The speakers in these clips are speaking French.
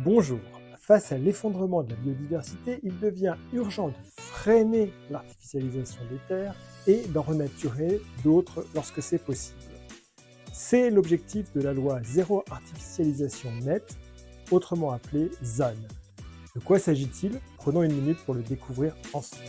Bonjour. Face à l'effondrement de la biodiversité, il devient urgent de freiner l'artificialisation des terres et d'en renaturer d'autres lorsque c'est possible. C'est l'objectif de la loi Zéro Artificialisation Nette, autrement appelée ZAN. De quoi s'agit-il? Prenons une minute pour le découvrir ensemble.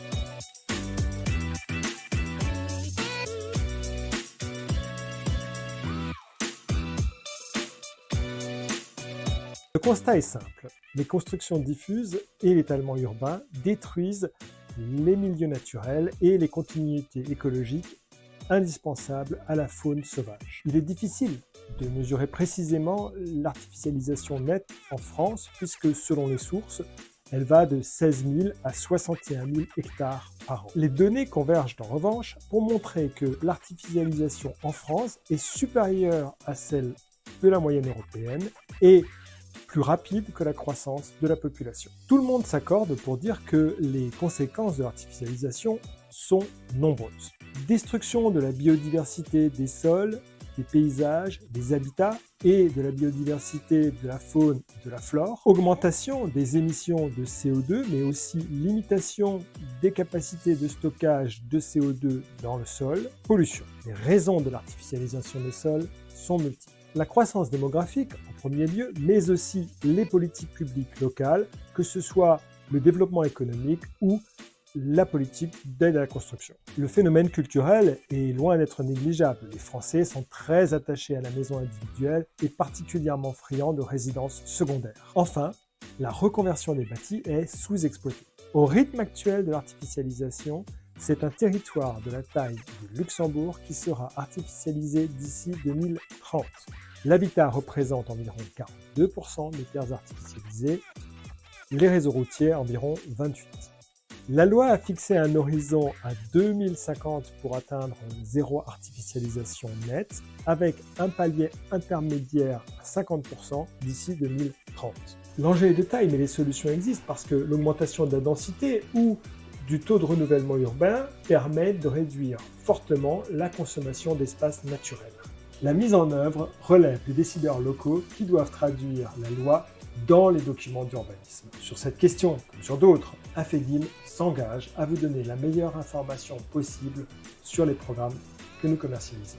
Le constat est simple, les constructions diffuses et l'étalement urbain détruisent les milieux naturels et les continuités écologiques indispensables à la faune sauvage. Il est difficile de mesurer précisément l'artificialisation nette en France puisque selon les sources, elle va de 16 000 à 61 000 hectares par an. Les données convergent en revanche pour montrer que l'artificialisation en France est supérieure à celle de la moyenne européenne et plus rapide que la croissance de la population. Tout le monde s'accorde pour dire que les conséquences de l'artificialisation sont nombreuses. Destruction de la biodiversité des sols, des paysages, des habitats et de la biodiversité de la faune et de la flore, augmentation des émissions de CO2, mais aussi limitation des capacités de stockage de CO2 dans le sol, pollution. Les raisons de l'artificialisation des sols sont multiples. La croissance démographique en premier lieu, mais aussi les politiques publiques locales, que ce soit le développement économique ou la politique d'aide à la construction. Le phénomène culturel est loin d'être négligeable. Les Français sont très attachés à la maison individuelle et particulièrement friands de résidences secondaires. Enfin, la reconversion des bâtis est sous-exploitée. Au rythme actuel de l'artificialisation, c'est un territoire de la taille de Luxembourg qui sera artificialisé d'ici 2030. L'habitat représente environ 42% des terres artificialisées, les réseaux routiers environ 28%. La loi a fixé un horizon à 2050 pour atteindre zéro artificialisation nette, avec un palier intermédiaire à 50% d'ici 2030. L'enjeu est de taille, mais les solutions existent parce que l'augmentation de la densité ou du taux de renouvellement urbain permet de réduire fortement la consommation d'espaces naturels. La mise en œuvre relève des décideurs locaux qui doivent traduire la loi dans les documents d'urbanisme. Sur cette question, comme sur d'autres, AFEDIM s'engage à vous donner la meilleure information possible sur les programmes que nous commercialisons.